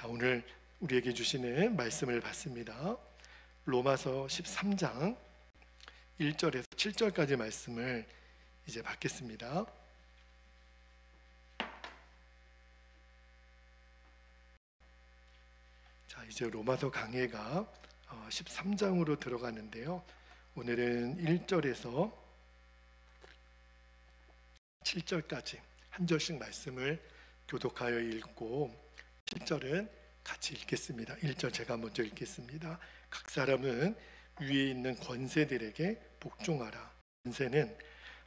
자, 오늘 우리에게 주시는 말씀을 받습니다. 로마서 13장 1절에서 7절까지 말씀을 이제 받겠습니다. 자, 이제 로마서 강해가 13장으로 들어가는데요. 오늘은 1절에서 7절까지 한 절씩 말씀을 교독하여 읽고 7절은 같이 읽겠습니다. 1절 제가 먼저 읽겠습니다. 각 사람은 위에 있는 권세들에게 복종하라. 권세는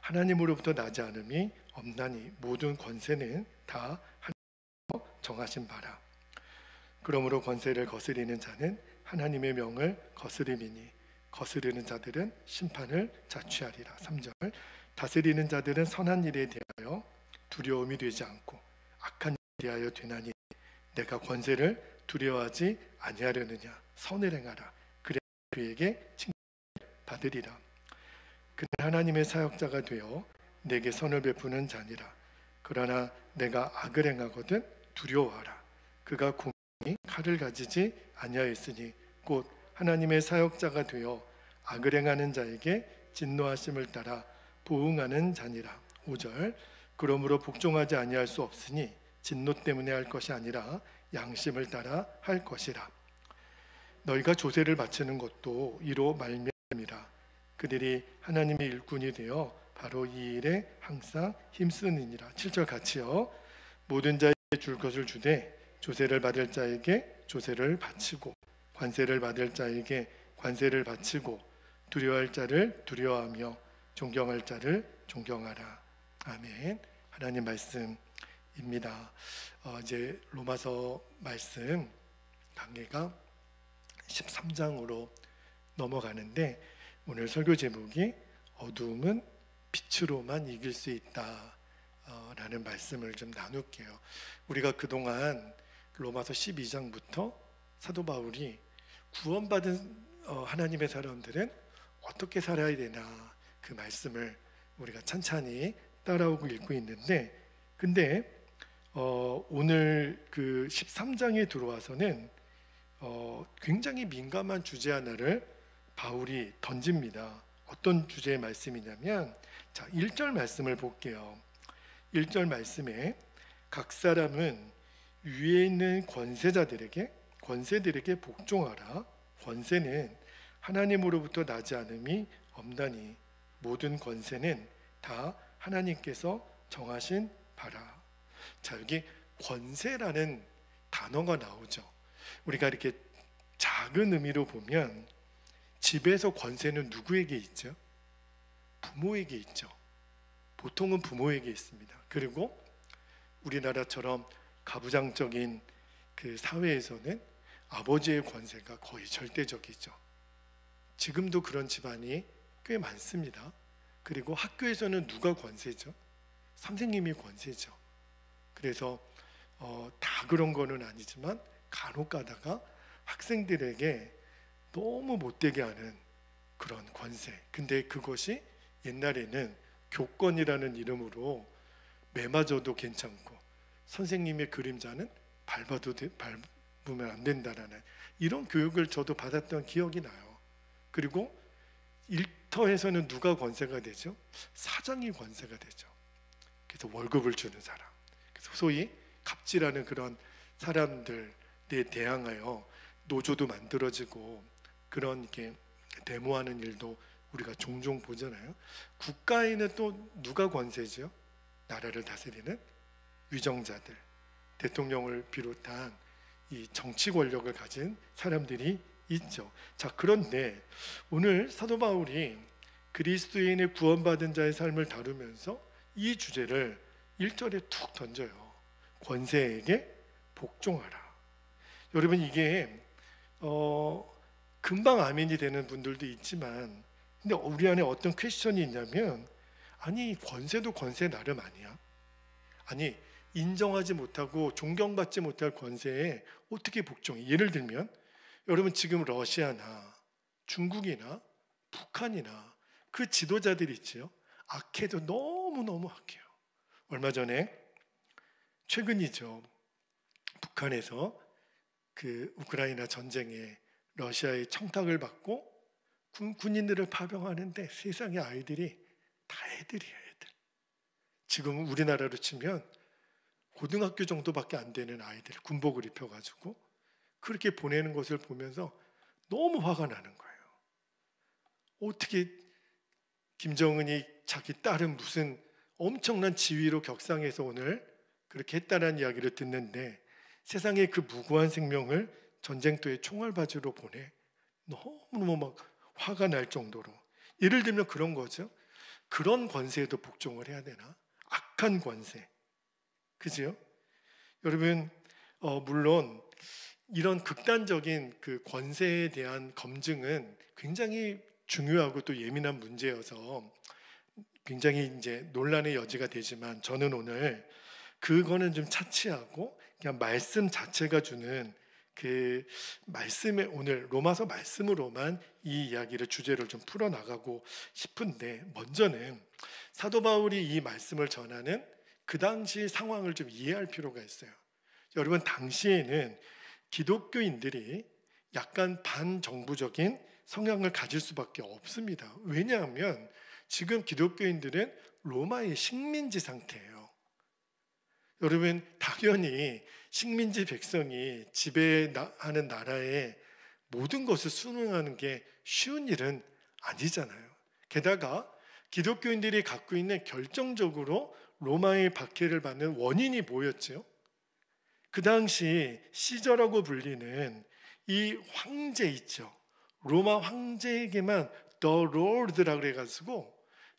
하나님으로부터 나지 않음이 없나니 모든 권세는 다 하나님으로 정하신 바라. 그러므로 권세를 거스리는 자는 하나님의 명을 거스림이니 거스르는 자들은 심판을 자취하리라. 3절 다스리는 자들은 선한 일에 대하여 두려움이 되지 않고 악한 일에 대하여 되나니 내가 권세를 두려워하지 아니하려느냐. 선을 행하라. 그래야 그에게 칭찬을 받으리라. 그는 하나님의 사역자가 되어 내게 선을 베푸는 자니라. 그러나 내가 악을 행하거든 두려워하라. 그가 공히 칼을 가지지 아니하였으니 곧 하나님의 사역자가 되어 악을 행하는 자에게 진노하심을 따라 보응하는 자니라. 5절 그러므로 복종하지 아니할 수 없으니 진노 때문에 할 것이 아니라 양심을 따라 할 것이라. 너희가 조세를 바치는 것도 이로 말미암이라. 그들이 하나님의 일꾼이 되어 바로 이 일에 항상 힘쓰느니라. 7절 같이요. 모든 자에게 줄 것을 주되 조세를 받을 자에게 조세를 바치고 관세를 받을 자에게 관세를 바치고 두려워할 자를 두려워하며 존경할 자를 존경하라. 아멘. 하나님 말씀입니다. 이제 로마서 말씀 강해가 13장으로 넘어가는데 오늘 설교 제목이 어두움은 빛으로만 이길 수 있다 라는 말씀을 좀 나눌게요. 우리가 그동안 로마서 12장부터 사도 바울이 구원받은 하나님의 사람들은 어떻게 살아야 되나 그 말씀을 우리가 찬찬히 따라오고 읽고 있는데 근데 오늘 그 13장에 들어와서는 굉장히 민감한 주제 하나를 바울이 던집니다. 어떤 주제의 말씀이냐면 자 1절 말씀을 볼게요. 1절 말씀에 각 사람은 위에 있는 권세들에게 복종하라. 권세는 하나님으로부터 나지 않음이 없나니 모든 권세는 다 하나님께서 정하신 바라. 자 여기 권세라는 단어가 나오죠. 우리가 이렇게 작은 의미로 보면 집에서 권세는 누구에게 있죠? 부모에게 있죠. 보통은 부모에게 있습니다. 그리고 우리나라처럼 가부장적인 그 사회에서는 아버지의 권세가 거의 절대적이죠. 지금도 그런 집안이 꽤 많습니다. 그리고 학교에서는 누가 권세죠? 선생님이 권세죠. 그래서 다 그런 거는 아니지만 간혹 가다가 학생들에게 너무 못되게 하는 그런 권세. 근데 그것이 옛날에는 교권이라는 이름으로 매맞아도 괜찮고 선생님의 그림자는 밟으면 안 된다라는 이런 교육을 저도 받았던 기억이 나요. 그리고 일터에서는 누가 권세가 되죠? 사장이 권세가 되죠. 그래서 월급을 주는 사람. 그래서 소위 갑질하는 그런 사람들에 대항하여 노조도 만들어지고 그런 이렇게 데모하는 일도 우리가 종종 보잖아요. 국가에는 또 누가 권세죠? 나라를 다스리는 위정자들, 대통령을 비롯한 이 정치 권력을 가진 사람들이 있죠. 자, 그런데 오늘 사도 바울이 그리스도인의 구원받은 자의 삶을 다루면서 이 주제를 1절에 툭 던져요. 권세에게 복종하라. 여러분 이게 금방 아멘이 되는 분들도 있지만 근데 우리 안에 어떤 퀘스천이 있냐면 아니 권세도 권세 나름 아니야? 아니 인정하지 못하고 존경받지 못할 권세에 어떻게 복종해? 예를 들면 여러분 지금 러시아나 중국이나 북한이나 그 지도자들 있지요. 악해도 너무너무 악해요. 얼마 전에 최근이죠. 북한에서 그 우크라이나 전쟁에 러시아의 청탁을 받고 군인들을 파병하는데 세상에 아이들이 다 애들이에요, 애들. 지금 우리나라로 치면 고등학교 정도밖에 안 되는 아이들 군복을 입혀가지고 그렇게 보내는 것을 보면서 너무 화가 나는 거예요. 어떻게 김정은이 자기 딸은 무슨 엄청난 지위로 격상해서 오늘 그렇게 했다는 이야기를 듣는데 세상에 그 무고한 생명을 전쟁터에 총알바지로 보내. 너무너무 막 화가 날 정도로. 예를 들면 그런 거죠. 그런 권세에도 복종을 해야 되나? 악한 권세. 그죠? 여러분, 물론 이런 극단적인 그 권세에 대한 검증은 굉장히 중요하고 또 예민한 문제여서 굉장히 이제 논란의 여지가 되지만 저는 오늘 그거는 좀 차치하고 그냥 말씀 자체가 주는 그 말씀에 오늘 로마서 말씀으로만 이 이야기를 주제를 좀 풀어나가고 싶은데 먼저는 사도 바울이 이 말씀을 전하는 그 당시 상황을 좀 이해할 필요가 있어요. 여러분 당시에는 기독교인들이 약간 반정부적인 성향을 가질 수밖에 없습니다. 왜냐하면 지금 기독교인들은 로마의 식민지 상태예요. 여러분 당연히 식민지 백성이 지배하는 나라에 모든 것을 순응하는 게 쉬운 일은 아니잖아요. 게다가 기독교인들이 갖고 있는 결정적으로 로마의 박해를 받는 원인이 뭐였죠? 그 당시 시저라고 불리는 이 황제 있죠. 로마 황제에게만 The Lord라 그래가지고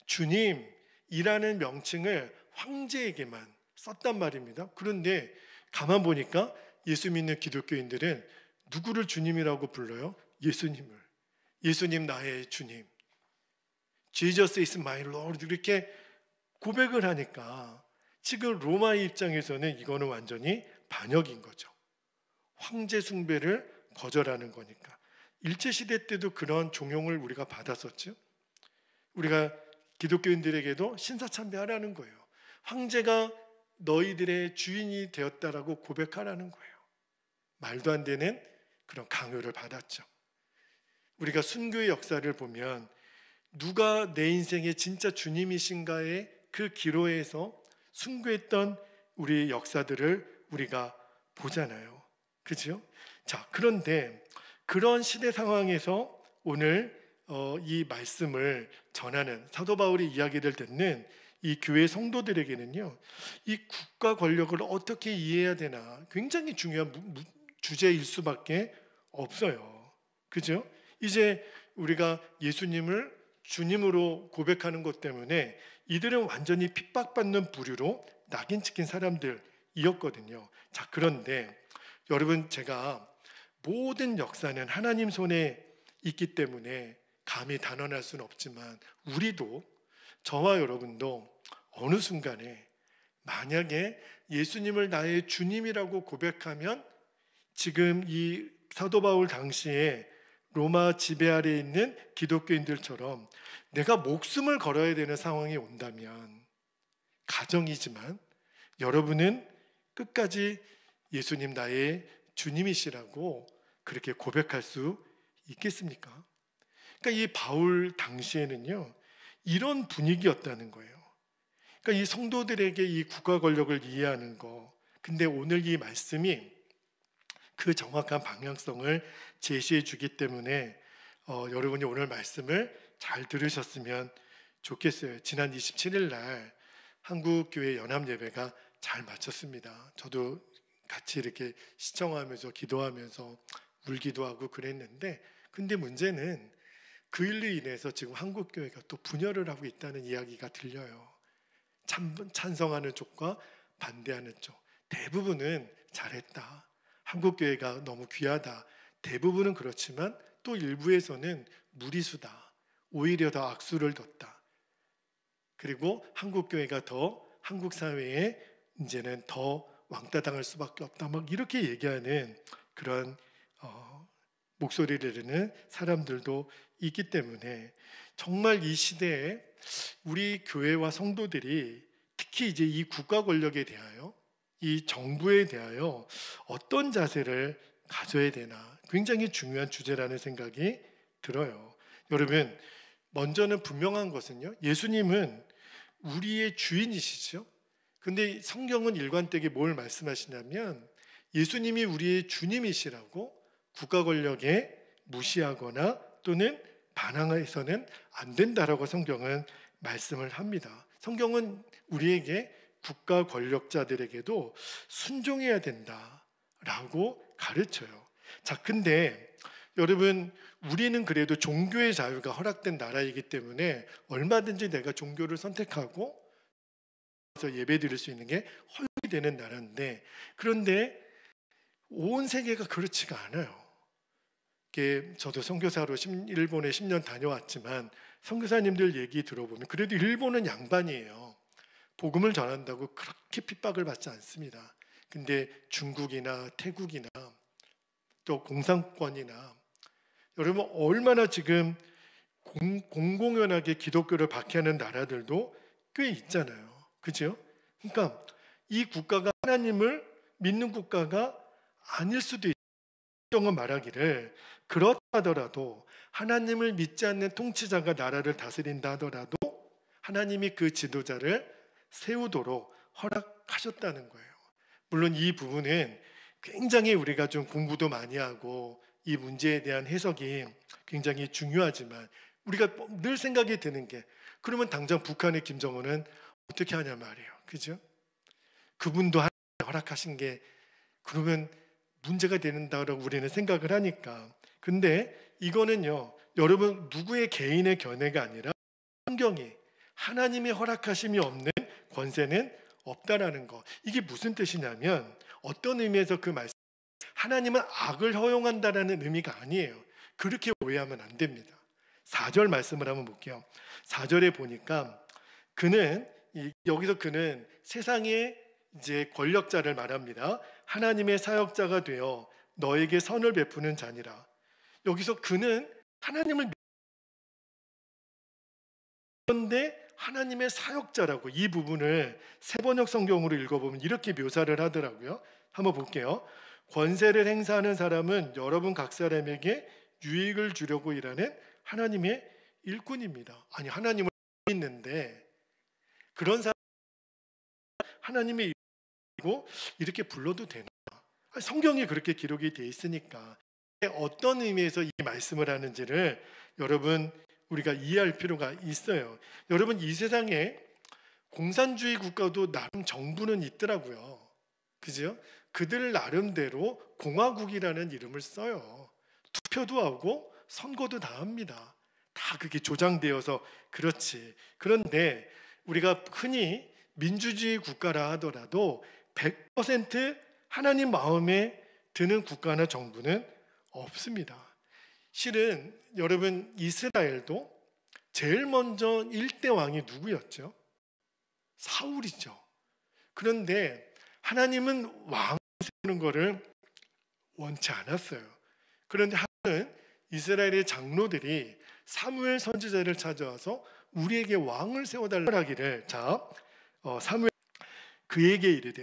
주님이라는 명칭을 황제에게만 썼단 말입니다. 그런데 가만 보니까 예수 믿는 기독교인들은 누구를 주님이라고 불러요? 예수님을. 예수님 나의 주님. Jesus is my Lord 이렇게 고백을 하니까 지금 로마의 입장에서는 이거는 완전히 반역인 거죠. 황제 숭배를 거절하는 거니까. 일제시대 때도 그런 종용을 우리가 받았었죠. 우리가 기독교인들에게도 신사참배하라는 거예요. 황제가 너희들의 주인이 되었다라고 고백하라는 거예요. 말도 안 되는 그런 강요를 받았죠. 우리가 순교의 역사를 보면 누가 내 인생의 진짜 주님이신가의 그 기로에서 순교했던 우리의 역사들을 우리가 보잖아요. 그죠? 자, 그런데 그런 시대 상황에서 오늘 이 말씀을 전하는 사도 바울의 이야기를 듣는 이 교회 성도들에게는요, 이 국가 권력을 어떻게 이해해야 되나 굉장히 중요한 주제일 수밖에 없어요. 그죠? 이제 우리가 예수님을 주님으로 고백하는 것 때문에 이들은 완전히 핍박받는 부류로 낙인 찍힌 사람들이었거든요. 자, 그런데 여러분 제가 모든 역사는 하나님 손에 있기 때문에 감히 단언할 수는 없지만 우리도 저와 여러분도 어느 순간에 만약에 예수님을 나의 주님이라고 고백하면 지금 이 사도 바울 당시에 로마 지배 아래에 있는 기독교인들처럼 내가 목숨을 걸어야 되는 상황이 온다면 가정이지만 여러분은 끝까지 예수님 나의 주님이시라고 그렇게 고백할 수 있겠습니까? 그러니까 이 바울 당시에는요 이런 분위기였다는 거예요. 그러니까 이 성도들에게 이 국가 권력을 이해하는 거. 근데 오늘 이 말씀이 그 정확한 방향성을 제시해 주기 때문에 여러분이 오늘 말씀을 잘 들으셨으면 좋겠어요. 지난 27일 날 한국교회 연합예배가 잘 마쳤습니다. 저도 같이 이렇게 시청하면서 기도하면서 울기도 하고 그랬는데 근데 문제는 그 일로 인해서 지금 한국교회가 또 분열을 하고 있다는 이야기가 들려요. 찬성하는 쪽과 반대하는 쪽. 대부분은 잘했다. 한국교회가 너무 귀하다. 대부분은 그렇지만 또 일부에서는 무리수다. 오히려 더 악수를 뒀다. 그리고 한국교회가 더 한국 사회에 이제는 더 왕따 당할 수밖에 없다. 막 이렇게 얘기하는 그런 목소리를 내는 사람들도 있기 때문에 정말 이 시대에 우리 교회와 성도들이 특히 이제 이 국가 권력에 대하여 이 정부에 대하여 어떤 자세를 가져야 되나? 굉장히 중요한 주제라는 생각이 들어요. 여러분, 먼저는 분명한 것은요, 예수님은 우리의 주인이시죠. 근데 성경은 일관되게 뭘 말씀하시냐면 예수님이 우리의 주님이시라고 국가 권력에 무시하거나 또는 반항해서는 안 된다라고 성경은 말씀을 합니다. 성경은 우리에게 국가 권력자들에게도 순종해야 된다라고 가르쳐요. 자, 근데 여러분, 우리는 그래도 종교의 자유가 허락된 나라이기 때문에 얼마든지 내가 종교를 선택하고 예배 드릴 수 있는 게 허용이 되는 나라인데, 그런데 온 세계가 그렇지가 않아요. 저도 선교사로 일본에 10년 다녀왔지만 선교사님들 얘기 들어보면 그래도 일본은 양반이에요. 복음을 전한다고 그렇게 핍박을 받지 않습니다. 근데 중국이나 태국이나 또 공산권이나 여러분 얼마나 지금 공공연하게 기독교를 박해하는 나라들도 꽤 있잖아요. 그죠? 그러니까 이 국가가 하나님을 믿는 국가가 아닐 수도 있어요. 성경은 말하기를 그렇다 하더라도 하나님을 믿지 않는 통치자가 나라를 다스린다 하더라도 하나님이 그 지도자를 세우도록 허락하셨다는 거예요. 물론 이 부분은 굉장히 우리가 좀 공부도 많이 하고 이 문제에 대한 해석이 굉장히 중요하지만 우리가 늘 생각이 드는 게 그러면 당장 북한의 김정은은 어떻게 하냐 말이에요. 그죠? 그분도 하나님이 허락하신 게 그러면 문제가 된다고 우리는 생각을 하니까. 근데 이거는요, 여러분 누구의 개인의 견해가 아니라 성경이 하나님의 허락하심이 없는 권세는 없다라는 거. 이게 무슨 뜻이냐면 어떤 의미에서 그 말씀 하나님은 악을 허용한다라는 의미가 아니에요. 그렇게 오해하면 안 됩니다. 4절 말씀을 한번 볼게요. 4절에 보니까 여기서 그는 세상의 이제 권력자를 말합니다. 하나님의 사역자가 되어 너에게 선을 베푸는 자니라. 여기서 그는 하나님을 그런데 하나님의 사역자라고 이 부분을 세번역 성경으로 읽어보면 이렇게 묘사를 하더라고요. 한번 볼게요. 권세를 행사하는 사람은 여러분 각 사람에게 유익을 주려고 일하는 하나님의 일꾼입니다. 아니 하나님을 믿는데 그런 사람 하나님의 일꾼이고 이렇게 불러도 되나? 성경이 그렇게 기록이 돼 있으니까 어떤 의미에서 이 말씀을 하는지를 여러분 우리가 이해할 필요가 있어요. 여러분 이 세상에 공산주의 국가도 나름 정부는 있더라고요. 그죠? 그들 나름대로 공화국이라는 이름을 써요. 투표도 하고 선거도 다 합니다. 다 그게 조장되어서 그렇지. 그런데 우리가 흔히 민주주의 국가라 하더라도 100% 하나님 마음에 드는 국가나 정부는 없습니다. 실은 여러분 이스라엘도 제일 먼저 일대 왕이 누구였죠? 사울이죠. 그런데 하나님은 왕을 세우는 것을 원치 않았어요. 그런데 하나님은 이스라엘의 장로들이 사무엘 선지자를 찾아와서 우리에게 왕을 세워달라 하기를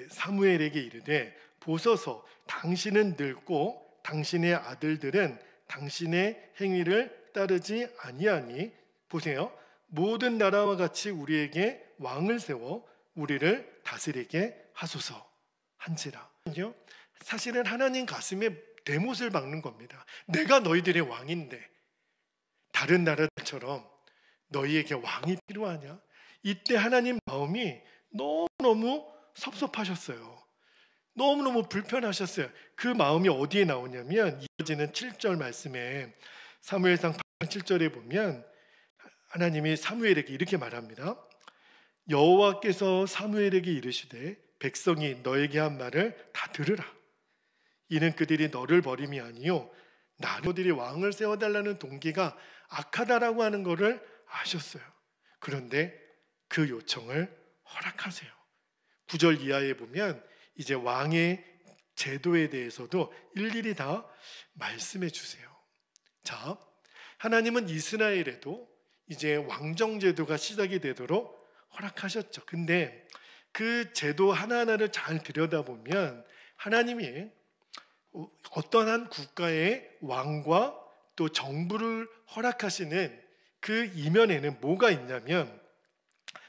사무엘에게 이르되 보소서 당신은 늙고 당신의 아들들은 당신의 행위를 따르지 아니하니 보세요. 모든 나라와 같이 우리에게 왕을 세워 우리를 다스리게 하소서 한지라. 사실은 하나님 가슴에 대못을 박는 겁니다. 내가 너희들의 왕인데 다른 나라들처럼 너희에게 왕이 필요하냐? 이때 하나님 마음이 너무너무 섭섭하셨어요. 너무너무 불편하셨어요. 그 마음이 어디에 나오냐면 이어지는 7절 말씀에 사무엘상 8장 7절에 보면 하나님이 사무엘에게 이렇게 말합니다. 여호와께서 사무엘에게 이르시되 백성이 너에게 한 말을 다 들으라. 이는 그들이 너를 버림이 아니요 너희들이 왕을 세워달라는 동기가 악하다라고 하는 것을 아셨어요. 그런데 그 요청을 허락하세요. 9절 이하에 보면 이제 왕의 제도에 대해서도 일일이 다 말씀해 주세요. 자, 하나님은 이스라엘에도 이제 왕정 제도가 시작이 되도록 허락하셨죠. 근데 그 제도 하나하나를 잘 들여다보면 하나님이 어떠한 국가의 왕과 또 정부를 허락하시는 그 이면에는 뭐가 있냐면,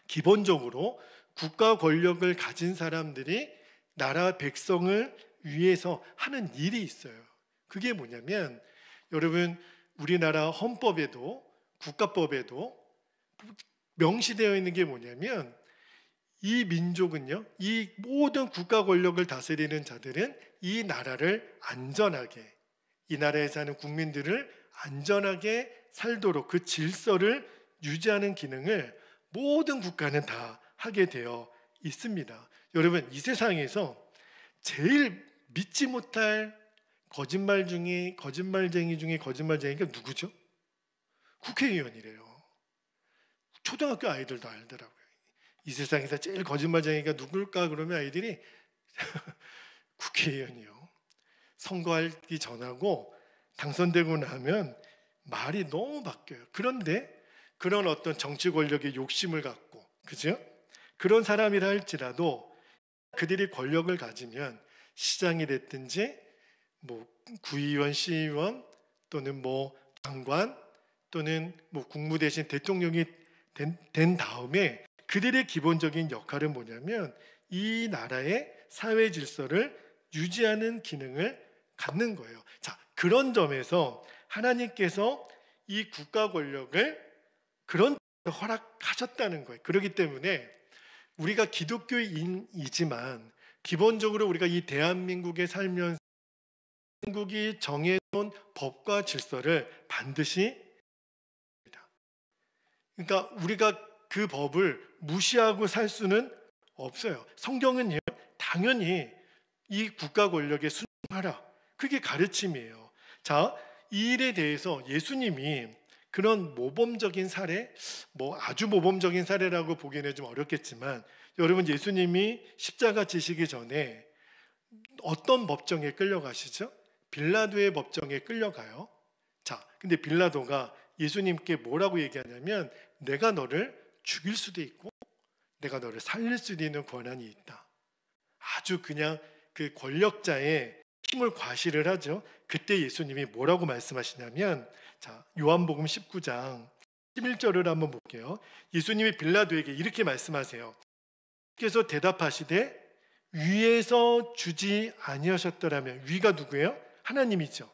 기본적으로 국가 권력을 가진 사람들이 나라 백성을 위해서 하는 일이 있어요. 그게 뭐냐면, 여러분, 우리나라 헌법에도 국가법에도 명시되어 있는 게 뭐냐면, 이 민족은요, 이 모든 국가 권력을 다스리는 자들은 이 나라를 안전하게, 이 나라에 사는 국민들을 안전하게 살도록 그 질서를 유지하는 기능을 모든 국가는 다 하게 되어 있습니다. 여러분, 이 세상에서 제일 믿지 못할 거짓말쟁이 중에 거짓말쟁이가 누구죠? 국회의원이래요. 초등학교 아이들도 알더라고요. 이 세상에서 제일 거짓말쟁이가 누굴까 그러면 아이들이 국회의원이요. 선거하기 전하고 당선되고 나면 말이 너무 바뀌어요. 그런데 그런 어떤 정치 권력의 욕심을 갖고, 그죠? 그런 사람이라 할지라도 그들이 권력을 가지면 시장이 됐든지 뭐 구의원, 시의원 또는 뭐 장관 또는 뭐 국무 대신 대통령이 된 다음에 그들의 기본적인 역할은 뭐냐면 이 나라의 사회 질서를 유지하는 기능을 갖는 거예요. 자, 그런 점에서 하나님께서 이 국가 권력을 그런 허락하셨다는 거예요. 그렇기 때문에 우리가 기독교인이지만 기본적으로 우리가 이 대한민국에 살면서 한국이 정해놓은 법과 질서를 반드시, 그러니까 우리가 그 법을 무시하고 살 수는 없어요. 성경은요, 당연히 이 국가 권력에 순종하라, 그게 가르침이에요. 자, 이 일에 대해서 예수님이 그런 모범적인 사례, 뭐 아주 모범적인 사례라고 보기는 좀 어렵겠지만, 여러분, 예수님이 십자가 지시기 전에 어떤 법정에 끌려가시죠? 빌라도의 법정에 끌려가요. 자, 근데 빌라도가 예수님께 뭐라고 얘기하냐면, 내가 너를 죽일 수도 있고 내가 너를 살릴 수도 있는 권한이 있다. 아주 그냥 그 권력자의 힘을 과시를 하죠. 그때 예수님이 뭐라고 말씀하시냐면, 자, 요한복음 19장 11절을 한번 볼게요. 예수님이 빌라도에게 이렇게 말씀하세요. 그래서 대답하시되 위에서 주지 아니하셨더라면, 위가 누구예요? 하나님이죠.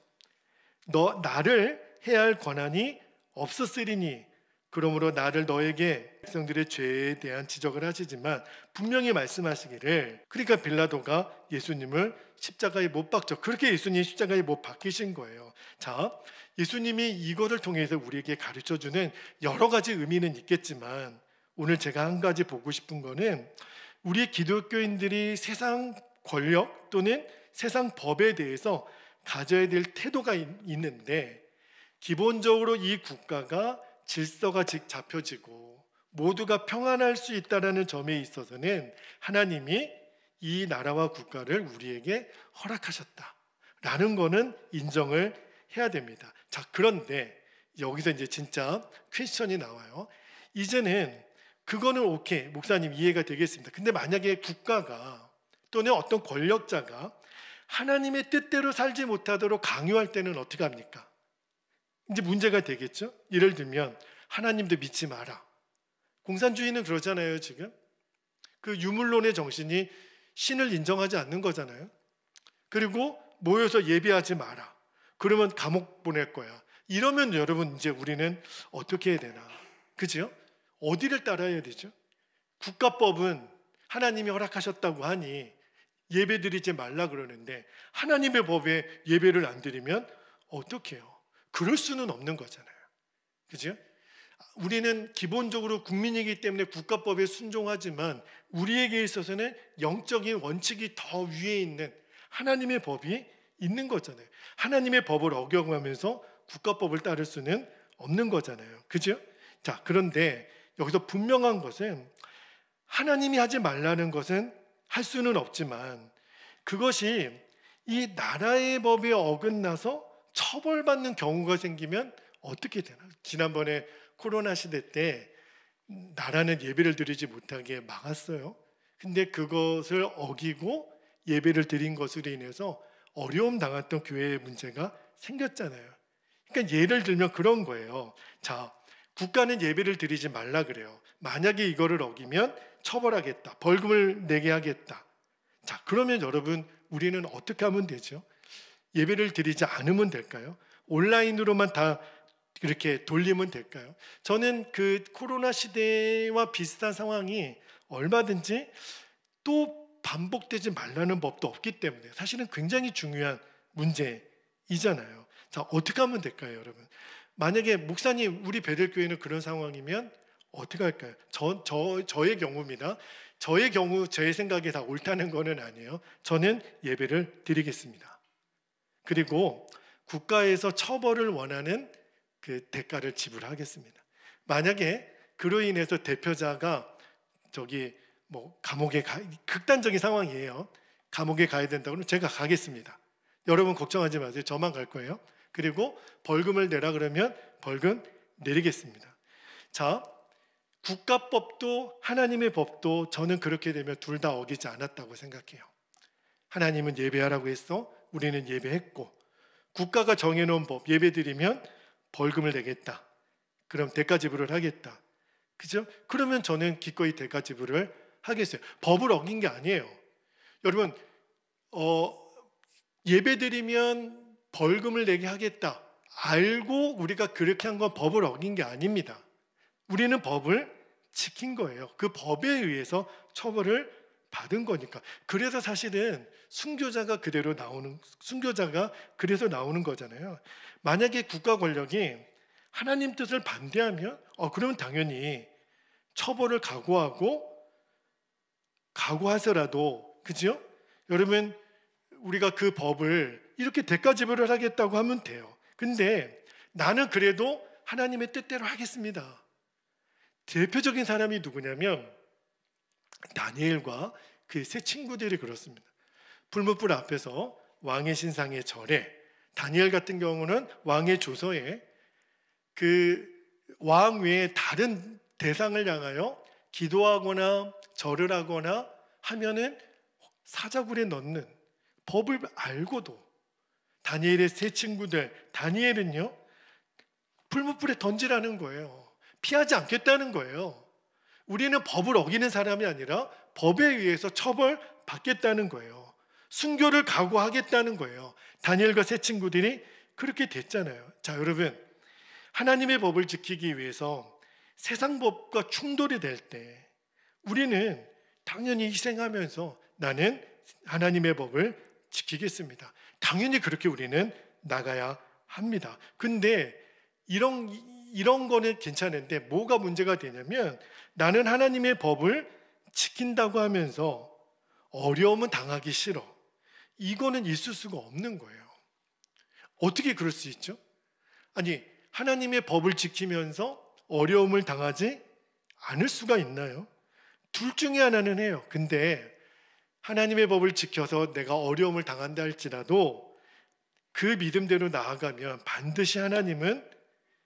너 나를 해야 할 권한이 없었으리니, 그러므로 나를 너에게 백성들의 죄에 대한 지적을 하시지만 분명히 말씀하시기를, 그러니까 빌라도가 예수님을 십자가에 못 박죠. 그렇게 예수님이 십자가에 못 박히신 거예요. 자, 예수님이 이거를 통해서 우리에게 가르쳐주는 여러 가지 의미는 있겠지만, 오늘 제가 한 가지 보고 싶은 거는, 우리 기독교인들이 세상 권력 또는 세상 법에 대해서 가져야 될 태도가 있는데, 기본적으로 이 국가가 질서가 잡혀지고 모두가 평안할 수 있다는 점에 있어서는 하나님이 이 나라와 국가를 우리에게 허락하셨다라는 거는 인정을 해야 됩니다. 자, 그런데 여기서 이제 진짜 퀘스천이 나와요. 이제는 그거는 오케이, 목사님 이해가 되겠습니다. 근데 만약에 국가가 또는 어떤 권력자가 하나님의 뜻대로 살지 못하도록 강요할 때는 어떻게 합니까? 이제 문제가 되겠죠. 예를 들면 하나님도 믿지 마라. 공산주의는 그러잖아요. 지금 그 유물론의 정신이 신을 인정하지 않는 거잖아요. 그리고 모여서 예배하지 마라. 그러면 감옥 보낼 거야. 이러면 여러분, 이제 우리는 어떻게 해야 되나? 그죠? 어디를 따라야 되죠? 국가법은 하나님이 허락하셨다고 하니 예배 드리지 말라 그러는데, 하나님의 법에 예배를 안 드리면 어떻게 해요? 그럴 수는 없는 거잖아요. 그죠? 우리는 기본적으로 국민이기 때문에 국가법에 순종하지만 우리에게 있어서는 영적인 원칙이 더 위에 있는 하나님의 법이 있는 거잖아요. 하나님의 법을 어겨가면서 국가법을 따를 수는 없는 거잖아요. 그죠? 자, 그런데 여기서 분명한 것은, 하나님이 하지 말라는 것은 할 수는 없지만 그것이 이 나라의 법에 어긋나서 처벌받는 경우가 생기면 어떻게 되나? 지난번에 코로나 시대 때 나라는 예배를 드리지 못하게 막았어요. 근데 그것을 어기고 예배를 드린 것으로 인해서 어려움 당했던 교회의 문제가 생겼잖아요. 그러니까 예를 들면 그런 거예요. 자, 국가는 예배를 드리지 말라 그래요. 만약에 이거를 어기면 처벌하겠다. 벌금을 내게 하겠다. 자, 그러면 여러분 우리는 어떻게 하면 되죠? 예배를 드리지 않으면 될까요? 온라인으로만 다 이렇게 돌리면 될까요? 저는 그 코로나 시대와 비슷한 상황이 얼마든지 또 반복되지 말라는 법도 없기 때문에 사실은 굉장히 중요한 문제이잖아요. 자, 어떻게 하면 될까요, 여러분? 만약에 목사님, 우리 베델교회는 그런 상황이면 어떻게 할까요? 저의 경우입니다. 저의 경우 제 생각에 다 옳다는 거는 아니에요. 저는 예배를 드리겠습니다. 그리고 국가에서 처벌을 원하는 그 대가를 지불하겠습니다. 만약에 그로 인해서 대표자가 감옥에 극단적인 상황이에요. 감옥에 가야 된다고 그러면 제가 가겠습니다. 여러분 걱정하지 마세요. 저만 갈 거예요. 그리고 벌금을 내라 그러면 벌금 내리겠습니다. 자, 국가법도 하나님의 법도 저는 그렇게 되면 둘 다 어기지 않았다고 생각해요. 하나님은 예배하라고 했어. 우리는 예배했고, 국가가 정해놓은 법, 예배드리면 벌금을 내겠다. 그럼 대가 지불을 하겠다. 그죠? 그러면 저는 기꺼이 대가 지불을 하겠어요. 법을 어긴 게 아니에요. 여러분, 예배드리면 벌금을 내게 하겠다. 알고 우리가 그렇게 한 건 법을 어긴 게 아닙니다. 우리는 법을 지킨 거예요. 그 법에 의해서 처벌을 받은 거니까. 그래서 사실은 순교자가 그래서 나오는 거잖아요. 만약에 국가 권력이 하나님 뜻을 반대하면 그러면 당연히 처벌을 각오하더라도, 그죠? 여러분, 우리가 그 법을 이렇게 대가 지불을 하겠다고 하면 돼요. 근데 나는 그래도 하나님의 뜻대로 하겠습니다. 대표적인 사람이 누구냐면 다니엘과 그 세 친구들이 그렇습니다. 불못불 앞에서 왕의 신상의 절에, 다니엘 같은 경우는 왕의 조서에 그 왕 외에 다른 대상을 향하여 기도하거나 절을 하거나 하면은 사자굴에 넣는 법을 알고도 다니엘의 세 친구들, 다니엘은요 불못불에 던지라는 거예요. 피하지 않겠다는 거예요. 우리는 법을 어기는 사람이 아니라 법에 의해서 처벌받겠다는 거예요. 순교를 각오하겠다는 거예요. 다니엘과 세 친구들이 그렇게 됐잖아요. 자, 여러분, 하나님의 법을 지키기 위해서 세상 법과 충돌이 될 때 우리는 당연히 희생하면서 나는 하나님의 법을 지키겠습니다. 당연히 그렇게 우리는 나가야 합니다. 근데 이런 거는 괜찮은데 뭐가 문제가 되냐면 나는 하나님의 법을 지킨다고 하면서 어려움은 당하기 싫어. 이거는 있을 수가 없는 거예요. 어떻게 그럴 수 있죠? 아니, 하나님의 법을 지키면서 어려움을 당하지 않을 수가 있나요? 둘 중에 하나는 해요. 근데 하나님의 법을 지켜서 내가 어려움을 당한다 할지라도 그 믿음대로 나아가면 반드시 하나님은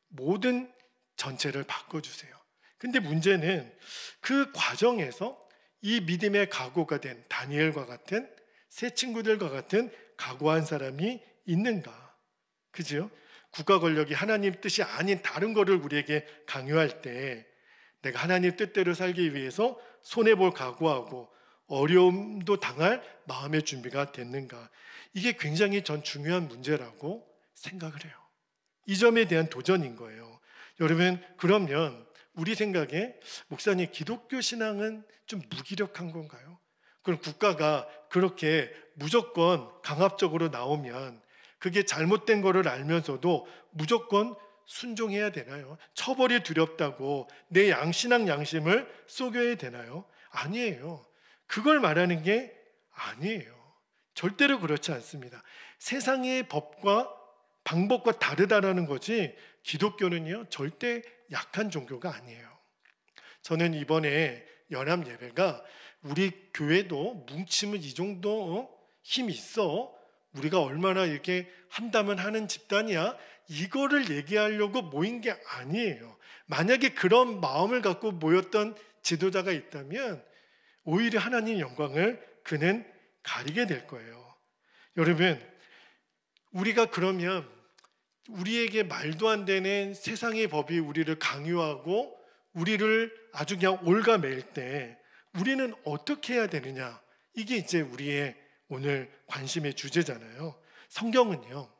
모든 전체를 바꿔주세요. 근데 문제는 그 과정에서 이 믿음의 각오가 된 다니엘과 같은 새 친구들과 같은 각오한 사람이 있는가? 그죠? 국가 권력이 하나님 뜻이 아닌 다른 거를 우리에게 강요할 때 내가 하나님 뜻대로 살기 위해서 손해볼 각오하고 어려움도 당할 마음의 준비가 됐는가? 이게 굉장히 전 중요한 문제라고 생각을 해요. 이 점에 대한 도전인 거예요. 여러분, 그러면 우리 생각에 목사님, 기독교 신앙은 좀 무기력한 건가요? 그럼 국가가 그렇게 무조건 강압적으로 나오면 그게 잘못된 거를 알면서도 무조건 순종해야 되나요? 처벌이 두렵다고 내 신앙 양심을 속여야 되나요? 아니에요. 그걸 말하는 게 아니에요. 절대로 그렇지 않습니다. 세상의 법과 방법과 다르다라는 거지 기독교는요 절대 약한 종교가 아니에요. 저는 이번에 연합 예배가 우리 교회도 뭉치면 이 정도 힘이 있어, 우리가 얼마나 이렇게 한다면 하는 집단이야, 이거를 얘기하려고 모인 게 아니에요. 만약에 그런 마음을 갖고 모였던 지도자가 있다면 오히려 하나님의 영광을 그는 가리게 될 거예요. 여러분, 우리가 그러면 우리에게 말도 안 되는 세상의 법이 우리를 강요하고 우리를 아주 그냥 올가맬 때 우리는 어떻게 해야 되느냐? 이게 이제 우리의 오늘 관심의 주제잖아요. 성경은요,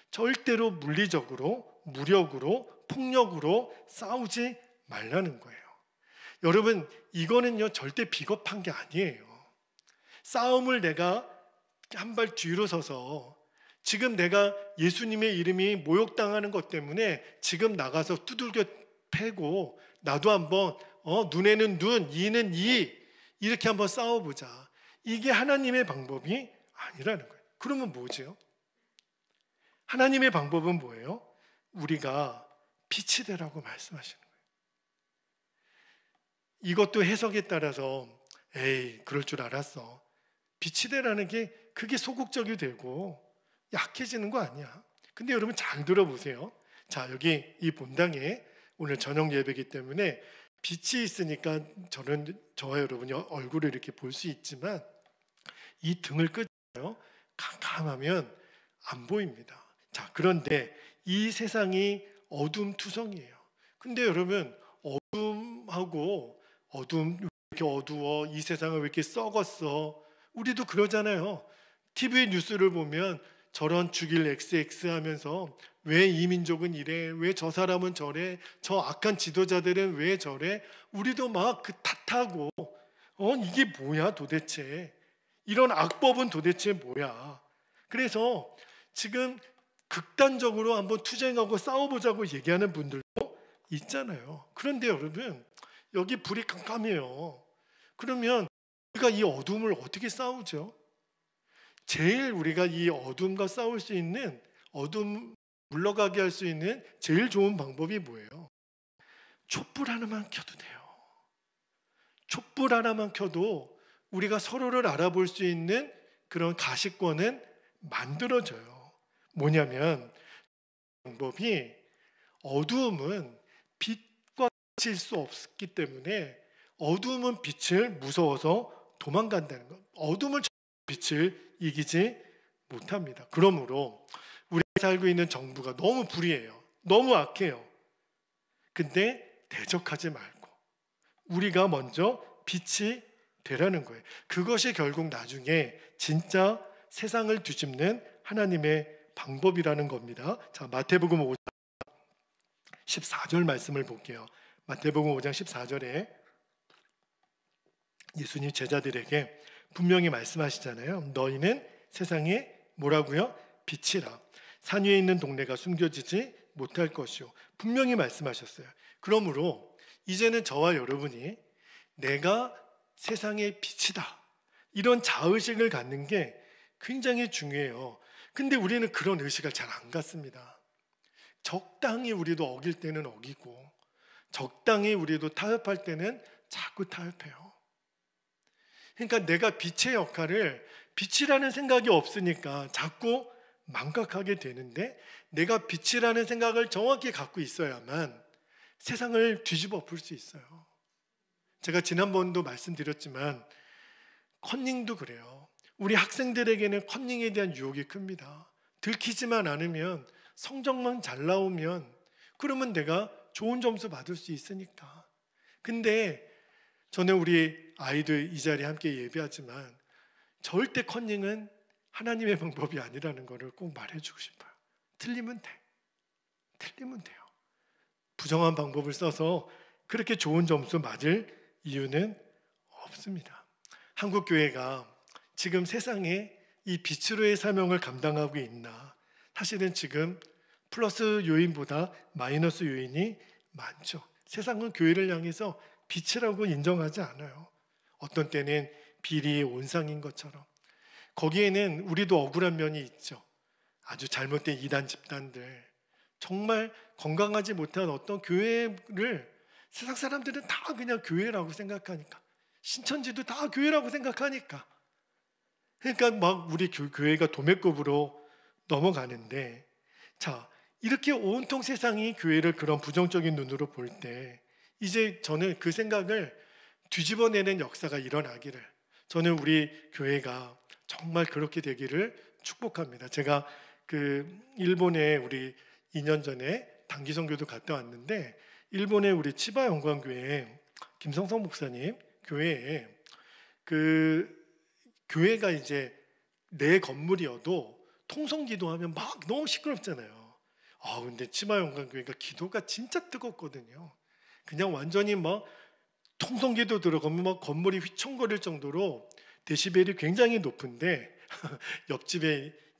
절대로 물리적으로, 무력으로, 폭력으로 싸우지 말라는 거예요. 여러분, 이거는요, 절대 비겁한 게 아니에요. 싸움을 내가 한 발 뒤로 서서 지금 내가 예수님의 이름이 모욕당하는 것 때문에 지금 나가서 두들겨 패고 나도 한번 눈에는 눈, 이는 이 이렇게 한번 싸워보자. 이게 하나님의 방법이 아니라는 거예요. 그러면 뭐죠? 하나님의 방법은 뭐예요? 우리가 빛이 되라고 말씀하시는 거예요. 이것도 해석에 따라서 에이 그럴 줄 알았어. 빛이 되라는 게 그게 소극적이 되고 약해지는 거 아니야. 근데 여러분 잘 들어보세요. 자, 여기 이 본당에 오늘 저녁 예배이기 때문에 빛이 있으니까 저와 여러분이 얼굴을 이렇게 볼 수 있지만 이 등을 끄잖아요. 캄캄하면 안 보입니다. 자, 그런데 이 세상이 어둠투성이에요. 근데 여러분 어둠하고 어둠 왜 이렇게 어두워? 이 세상은 왜 이렇게 썩었어? 우리도 그러잖아요. TV 뉴스를 보면 저런 죽일 XX 하면서 왜 이 민족은 이래? 왜 저 사람은 저래? 저 악한 지도자들은 왜 저래? 우리도 막 그 탓하고 이게 뭐야 도대체? 이런 악법은 도대체 뭐야? 그래서 지금 극단적으로 한번 투쟁하고 싸워보자고 얘기하는 분들도 있잖아요. 그런데 여러분 여기 불이 깜깜해요. 그러면 우리가 이 어둠을 어떻게 싸우죠? 제일 우리가 이 어둠과 싸울 수 있는 어둠 물러가게 할 수 있는 제일 좋은 방법이 뭐예요? 촛불 하나만 켜도 돼요. 촛불 하나만 켜도 우리가 서로를 알아볼 수 있는 그런 가시권은 만들어져요. 뭐냐면 방법이 어두움은 빛과 같을 수 없기 때문에 어두움은 빛을 무서워서 도망간다는 것. 어둠을 빛을 이기지 못합니다. 그러므로 우리가 살고 있는 정부가 너무 불의해요. 너무 악해요. 근데 대적하지 말고 우리가 먼저 빛이 되라는 거예요. 그것이 결국 나중에 진짜 세상을 뒤집는 하나님의 방법이라는 겁니다. 자, 마태복음 5장 14절 말씀을 볼게요. 마태복음 5장 14절에 예수님 제자들에게 분명히 말씀하시잖아요. 너희는 세상에 뭐라고요? 빛이라. 산 위에 있는 동네가 숨겨지지 못할 것이요. 분명히 말씀하셨어요. 그러므로 이제는 저와 여러분이 내가 세상의 빛이다. 이런 자의식을 갖는 게 굉장히 중요해요. 근데 우리는 그런 의식을 잘 안 갖습니다. 적당히 우리도 어길 때는 어기고 적당히 우리도 타협할 때는 자꾸 타협해요. 그러니까 내가 빛의 역할을 빛이라는 생각이 없으니까 자꾸 망각하게 되는데 내가 빛이라는 생각을 정확히 갖고 있어야만 세상을 뒤집어 엎을 수 있어요. 제가 지난번도 말씀드렸지만 컨닝도 그래요. 우리 학생들에게는 컨닝에 대한 유혹이 큽니다. 들키지만 않으면 성적만 잘 나오면 그러면 내가 좋은 점수 받을 수 있으니까. 근데 저는 우리 아이들 이 자리에 함께 예배하지만 절대 컨닝은 하나님의 방법이 아니라는 것을 꼭 말해주고 싶어요. 틀리면 돼. 틀리면 돼요. 부정한 방법을 써서 그렇게 좋은 점수 맞을 이유는 없습니다. 한국교회가 지금 세상에 이 빛으로의 사명을 감당하고 있나? 사실은 지금 플러스 요인보다 마이너스 요인이 많죠. 세상은 교회를 향해서 빛이라고 인정하지 않아요. 어떤 때는 비리의 온상인 것처럼. 거기에는 우리도 억울한 면이 있죠. 아주 잘못된 이단 집단들, 정말 건강하지 못한 어떤 교회를 세상 사람들은 다 그냥 교회라고 생각하니까, 신천지도 다 교회라고 생각하니까, 그러니까 막 우리 교회가 도매급으로 넘어가는데, 자, 이렇게 온통 세상이 교회를 그런 부정적인 눈으로 볼 때 이제 저는 그 생각을 뒤집어내는 역사가 일어나기를, 저는 우리 교회가 정말 그렇게 되기를 축복합니다. 제가 일본에 우리 2년 전에 단기 선교도 갔다 왔는데, 일본의 우리 치바 영광교회 김성성 목사님 교회에 교회가 이제 내 건물이어도 통성기도하면 막 너무 시끄럽잖아요. 근데 치바 영광교회가 기도가 진짜 뜨겁거든요. 그냥 완전히 막 통성기도 들어가면 막 건물이 휘청거릴 정도로 데시벨이 굉장히 높은데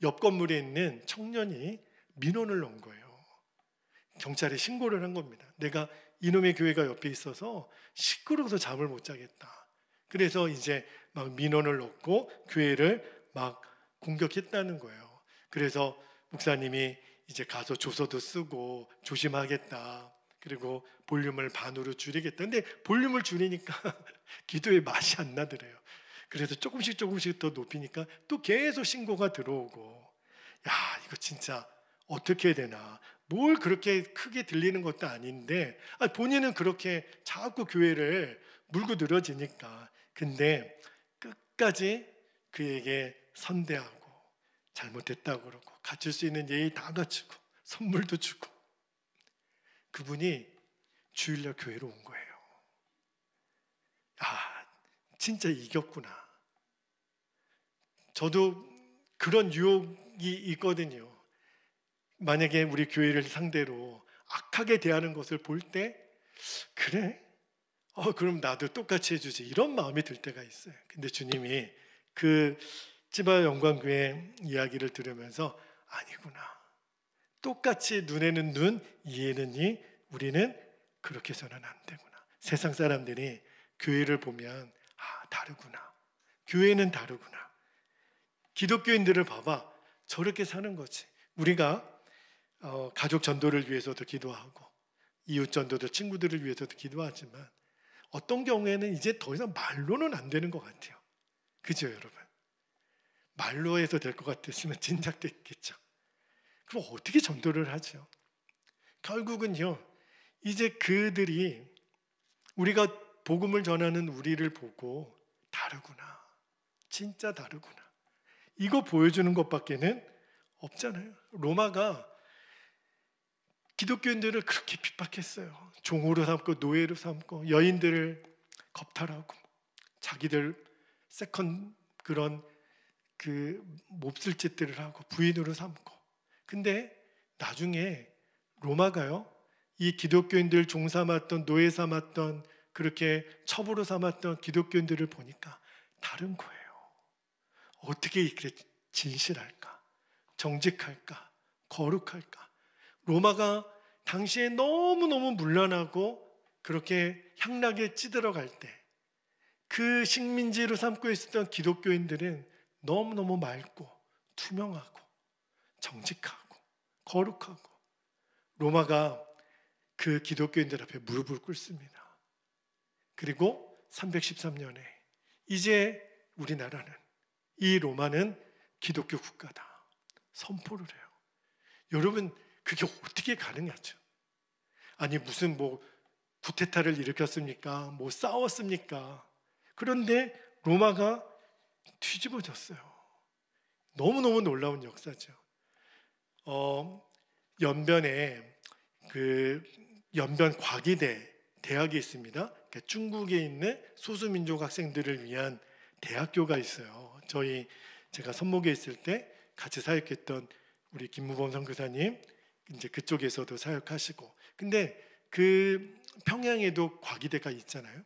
옆 건물에 있는 청년이 민원을 넣은 거예요. 경찰에 신고를 한 겁니다. 내가 이놈의 교회가 옆에 있어서 시끄러워서 잠을 못 자겠다. 그래서 이제 막 민원을 넣고 교회를 막 공격했다는 거예요. 그래서 목사님이 이제 가서 조서도 쓰고 조심하겠다. 그리고 볼륨을 반으로 줄이겠다. 근데 볼륨을 줄이니까 기도의 맛이 안 나더래요. 그래서 조금씩 더 높이니까 또 계속 신고가 들어오고, 야, 이거 진짜 어떻게 해야 되나. 뭘 그렇게 크게 들리는 것도 아닌데 본인은 그렇게 자꾸 교회를 물고 늘어지니까. 근데 끝까지 그에게 선대하고 잘못했다고 그러고 갖출 수 있는 예의 다 갖추고 선물도 주고, 그분이 주일날 교회로 온 거예요. 진짜 이겼구나. 저도 그런 유혹이 있거든요. 만약에 우리 교회를 상대로 악하게 대하는 것을 볼 때, 그래? 그럼 나도 똑같이 해주지, 이런 마음이 들 때가 있어요. 근데 주님이 치바 영광교회 이야기를 들으면서 아니구나, 똑같이 눈에는 눈, 이에는 이, 우리는 그렇게 해서는 안 되구나. 세상 사람들이 교회를 보면 다르구나, 교회는 다르구나. 기독교인들을 봐봐, 저렇게 사는 거지. 우리가 가족 전도를 위해서도 기도하고 이웃 전도도 친구들을 위해서도 기도하지만 어떤 경우에는 이제 더 이상 말로는 안 되는 것 같아요. 그죠, 여러분? 말로 해서 될 것 같았으면 진작 됐겠죠. 그럼 어떻게 전도를 하죠? 결국은요, 이제 그들이 우리가 복음을 전하는 우리를 보고 다르구나, 진짜 다르구나, 이거 보여주는 것밖에는 없잖아요. 로마가 기독교인들을 그렇게 핍박했어요. 종으로 삼고 노예로 삼고 여인들을 겁탈하고 자기들 세컨 그런 몹쓸 짓들을 하고 부인으로 삼고. 근데 나중에 로마가요, 이 기독교인들 종 삼았던, 노예 삼았던, 그렇게 첩으로 삼았던 기독교인들을 보니까 다른 거예요. 어떻게 이렇게 진실할까, 정직할까, 거룩할까. 로마가 당시에 너무너무 문란하고 그렇게 향락에 찌들어갈 때 그 식민지로 삼고 있었던 기독교인들은 너무너무 맑고 투명하고 정직하고 거룩하고, 로마가 그 기독교인들 앞에 무릎을 꿇습니다. 그리고 313년에 이제 우리나라는, 이 로마는 기독교 국가다 선포를 해요. 여러분, 그게 어떻게 가능하죠? 아니 무슨 쿠데타를 일으켰습니까? 싸웠습니까? 그런데 로마가 뒤집어졌어요. 너무너무 놀라운 역사죠. 연변에 연변 과기대 대학이 있습니다. 그러니까 중국에 있는 소수민족 학생들을 위한 대학교가 있어요. 제가 선목에 있을 때 같이 사역했던 우리 김무범 선교사님, 이제 그쪽에서도 사역하시고. 근데 평양에도 과기대가 있잖아요.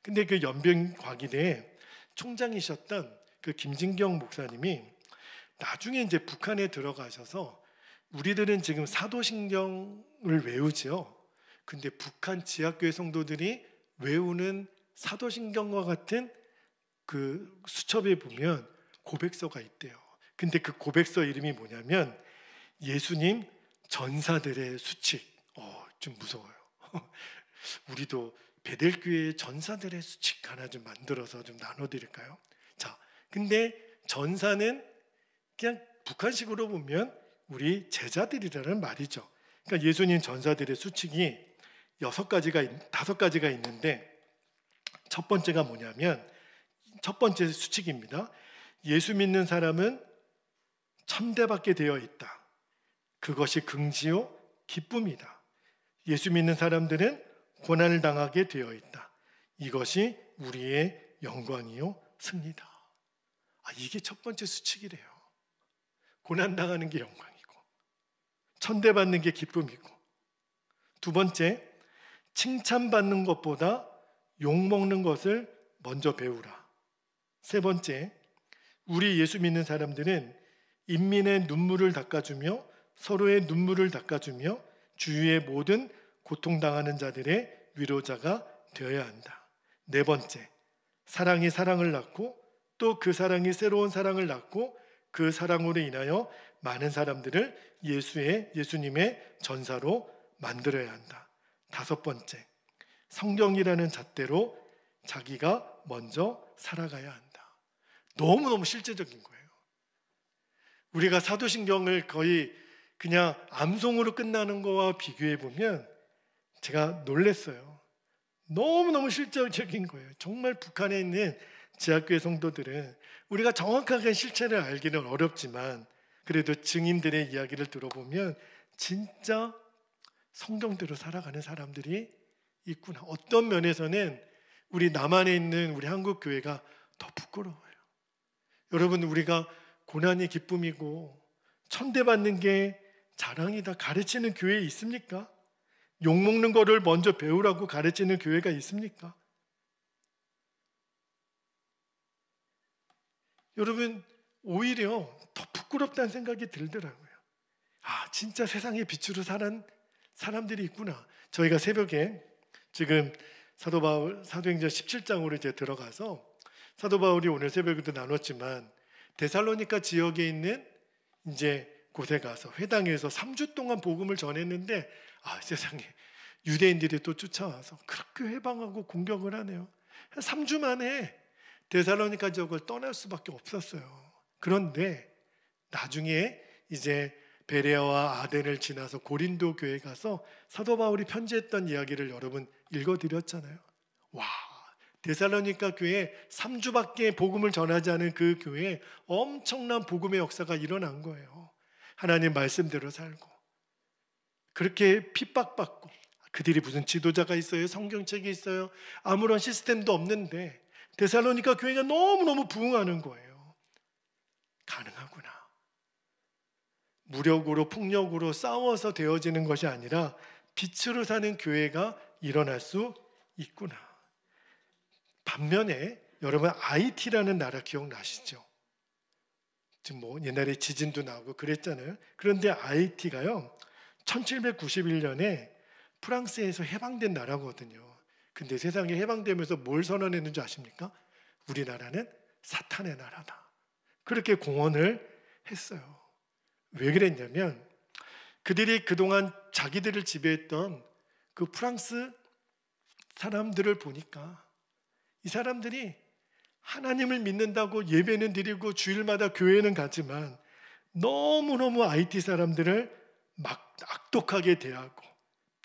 근데 연변 과기대에 총장이셨던 김진경 목사님이 나중에 이제 북한에 들어가셔서, 우리들은 지금 사도신경을 외우죠. 근데 북한 지하교회 성도들이 외우는 사도신경과 같은 수첩에 보면 고백서가 있대요. 근데 그 고백서 이름이 뭐냐면 예수님 전사들의 수칙. 좀 무서워요. 우리도 베델교회 전사들의 수칙 하나 좀 만들어서 좀 나눠드릴까요? 자, 근데 전사는 그냥 북한식으로 보면 우리 제자들이라는 말이죠. 그러니까 예수님 전사들의 수칙이 5가지가 있는데, 첫 번째가 뭐냐면, 첫 번째 수칙입니다. 예수 믿는 사람은 천대받게 되어 있다. 그것이 긍지요 기쁨이다. 예수 믿는 사람들은 고난을 당하게 되어 있다. 이것이 우리의 영광이요 승리다. 이게 첫 번째 수칙이래요. 고난 당하는 게 영광이고 천대받는 게 기쁨이고, 두 번째, 칭찬받는 것보다 욕먹는 것을 먼저 배우라. 세 번째, 우리 예수 믿는 사람들은 인민의 눈물을 닦아주며 서로의 눈물을 닦아주며 주위의 모든 고통당하는 자들의 위로자가 되어야 한다. 네 번째, 사랑이 사랑을 낳고 또 그 사랑이 새로운 사랑을 낳고 그 사랑으로 인하여 많은 사람들을 예수님의 전사로 만들어야 한다. 다섯 번째, 성경이라는 잣대로 자기가 먼저 살아가야 한다. 너무너무 실제적인 거예요. 우리가 사도신경을 거의 그냥 암송으로 끝나는 거와 비교해 보면 제가 놀랐어요. 너무너무 실제적인 거예요. 정말 북한에 있는 지하교회 성도들은 우리가 정확하게 실체를 알기는 어렵지만 그래도 증인들의 이야기를 들어보면 진짜 성경대로 살아가는 사람들이 있구나. 어떤 면에서는 우리 남한에 있는 우리 한국 교회가 더 부끄러워요. 여러분, 우리가 고난이 기쁨이고 천대받는 게 자랑이다 가르치는 교회 있습니까? 욕먹는 거를 먼저 배우라고 가르치는 교회가 있습니까? 여러분, 오히려 더 부끄럽다는 생각이 들더라고요. 진짜 세상의 빛으로 사는 사람들이 있구나. 저희가 새벽에 지금 사도행전 17장으로 이제 들어가서 사도 바울이 오늘 새벽에도 나눴지만 데살로니가 지역에 있는 이제 곳에 가서 회당에서 3주 동안 복음을 전했는데 세상에 유대인들이 또 쫓아와서 그렇게 회방하고 공격을 하네요. 3주 만에 데살로니가 지역을 떠날 수밖에 없었어요. 그런데 나중에 이제 베레아와 아덴을 지나서 고린도 교회에 가서 사도 바울이 편지했던 이야기를 여러분 읽어드렸잖아요. 데살로니가 교회에 3주밖에 복음을 전하지 않은 그 교회에 엄청난 복음의 역사가 일어난 거예요. 하나님 말씀대로 살고 그렇게 핍박받고, 그들이 무슨 지도자가 있어요? 성경책이 있어요? 아무런 시스템도 없는데 데살로니가 교회가 너무너무 부흥하는 거예요. 가능하구나. 무력으로 폭력으로 싸워서 되어지는 것이 아니라 빛으로 사는 교회가 일어날 수 있구나. 반면에 여러분, IT라는 나라 기억나시죠? 지금 옛날에 지진도 나고 그랬잖아요. 그런데 IT가요 1791년에 프랑스에서 해방된 나라거든요. 근데 세상에 해방되면서 뭘 선언했는지 아십니까? 우리나라는 사탄의 나라다. 그렇게 공언을 했어요. 왜 그랬냐면 그들이 그동안 자기들을 지배했던 그 프랑스 사람들을 보니까 이 사람들이 하나님을 믿는다고 예배는 드리고 주일마다 교회는 가지만 너무너무 IT 사람들을 막 악독하게 대하고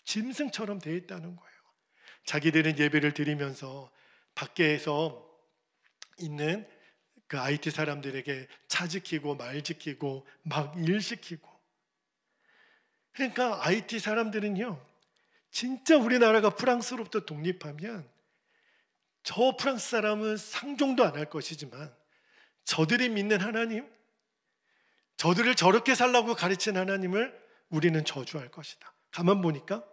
짐승처럼 대했다는 거예요. 자기들은 예배를 드리면서 밖에서 있는 그 IT 사람들에게 차 지키고 말 지키고 막 일 시키고. 그러니까 IT 사람들은요, 진짜 우리나라가 프랑스로부터 독립하면 저 프랑스 사람은 상종도 안 할 것이지만 저들이 믿는 하나님, 저들을 저렇게 살라고 가르친 하나님을 우리는 저주할 것이다. 가만 보니까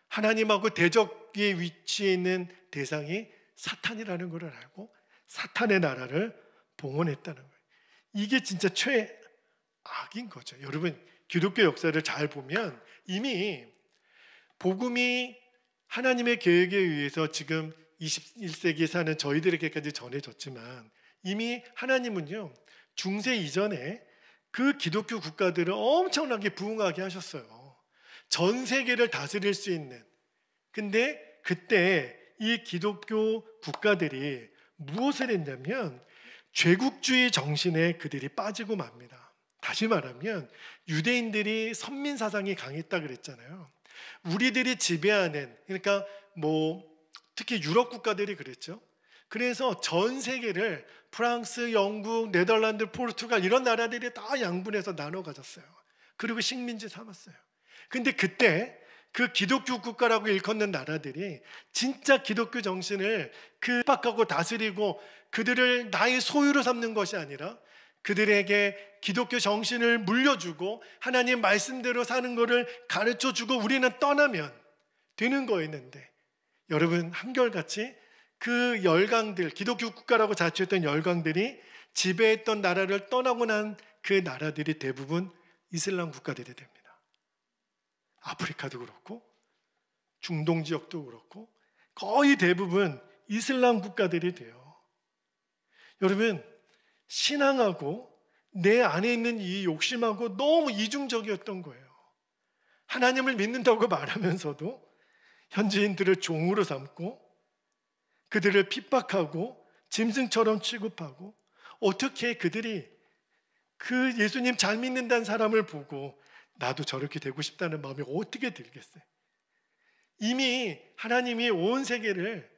하나님하고 대적의 위치에 있는 대상이 사탄이라는 것을 알고 사탄의 나라를 봉헌했다는 거예요. 이게 진짜 최악인 거죠. 여러분, 기독교 역사를 잘 보면 이미 복음이 하나님의 계획에 의해서 지금 21세기에 사는 저희들에게까지 전해졌지만 이미 하나님은요, 중세 이전에 그 기독교 국가들을 엄청나게 부흥하게 하셨어요. 전 세계를 다스릴 수 있는. 근데 그때 이 기독교 국가들이 무엇을 했냐면 죄국주의 정신에 그들이 빠지고 맙니다. 다시 말하면 유대인들이 선민 사상이 강했다 그랬잖아요. 우리들이 지배하는, 그러니까 특히 유럽 국가들이 그랬죠. 그래서 전 세계를 프랑스, 영국, 네덜란드, 포르투갈 이런 나라들이 다 양분해서 나눠 가졌어요. 그리고 식민지 삼았어요. 근데 그때 그 기독교 국가라고 일컫는 나라들이 진짜 기독교 정신을 박하고 다스리고 그들을 나의 소유로 삼는 것이 아니라 그들에게 기독교 정신을 물려주고 하나님 말씀대로 사는 것을 가르쳐주고 우리는 떠나면 되는 거였는데, 여러분 한결같이 그 열강들, 기독교 국가라고 자처했던 열강들이 지배했던 나라를 떠나고 난 그 나라들이 대부분 이슬람 국가들이 됩니다. 아프리카도 그렇고 중동 지역도 그렇고 거의 대부분 이슬람 국가들이 돼요. 여러분, 신앙하고 내 안에 있는 이 욕심하고 너무 이중적이었던 거예요. 하나님을 믿는다고 말하면서도 현지인들을 종으로 삼고 그들을 핍박하고 짐승처럼 취급하고, 어떻게 그들이 그 예수님 잘 믿는다는 사람을 보고 나도 저렇게 되고 싶다는 마음이 어떻게 들겠어요? 이미 하나님이 온 세계를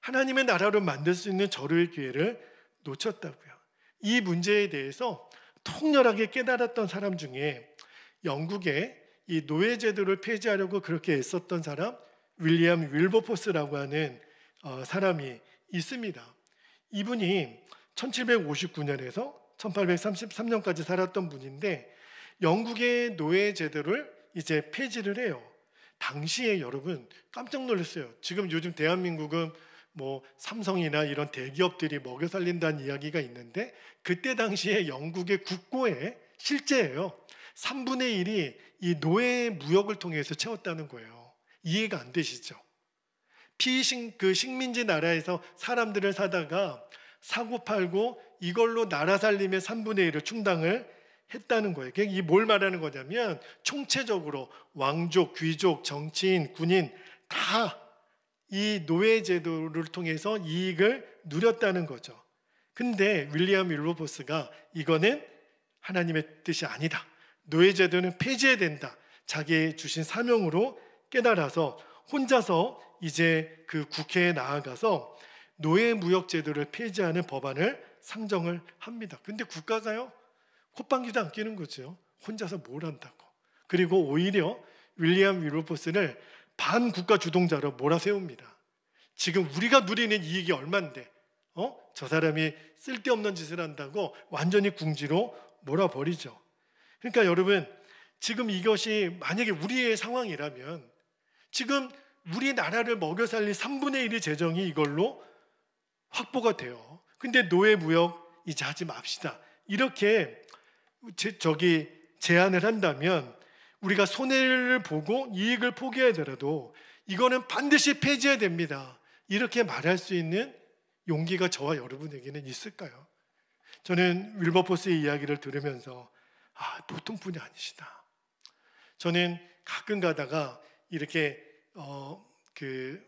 하나님의 나라로 만들 수 있는 절호의 기회를 놓쳤다고요. 이 문제에 대해서 통렬하게 깨달았던 사람 중에 영국의 이 노예제도를 폐지하려고 그렇게 애썼던 사람, 윌리엄 윌버포스라고 하는 사람이 있습니다. 이분이 1759년에서 1833년까지 살았던 분인데 영국의 노예제도를 이제 폐지를 해요. 당시에 여러분 깜짝 놀랐어요. 지금 요즘 대한민국은 뭐 삼성이나 이런 대기업들이 먹여 살린다는 이야기가 있는데, 그때 당시에 영국의 국고에 실제예요. 3분의 1이 이 노예 무역을 통해서 채웠다는 거예요. 이해가 안 되시죠? 그 식민지 나라에서 사람들을 사다가 사고 팔고 이걸로 나라 살림의 3분의 1을 충당을 했다는 거예요. 이게 뭘 말하는 거냐면 총체적으로 왕족, 귀족, 정치인, 군인 다 이 노예 제도를 통해서 이익을 누렸다는 거죠. 근데 윌리엄 윌버포스가 이거는 하나님의 뜻이 아니다, 노예 제도는 폐지해야 된다, 자기 주신 사명으로 깨달아서 혼자서 이제 그 국회에 나아가서 노예 무역 제도를 폐지하는 법안을 상정을 합니다. 근데 국가가요, 콧방귀도 안 끼는 거죠. 혼자서 뭘 한다고. 그리고 오히려 윌리엄 윌버포스를 반국가 주동자로 몰아세웁니다. 지금 우리가 누리는 이익이 얼만데 저 사람이 쓸데없는 짓을 한다고 완전히 궁지로 몰아버리죠. 그러니까 여러분, 지금 이것이 만약에 우리의 상황이라면 지금 우리나라를 먹여 살릴 3분의 1의 재정이 이걸로 확보가 돼요. 근데 노예 무역 이제 하지 맙시다, 이렇게 제안을 한다면 우리가 손해를 보고 이익을 포기하더라도 이거는 반드시 폐지해야 됩니다, 이렇게 말할 수 있는 용기가 저와 여러분에게는 있을까요? 저는 윌버포스의 이야기를 들으면서 보통 분이 아니시다. 저는 가끔 가다가 이렇게 그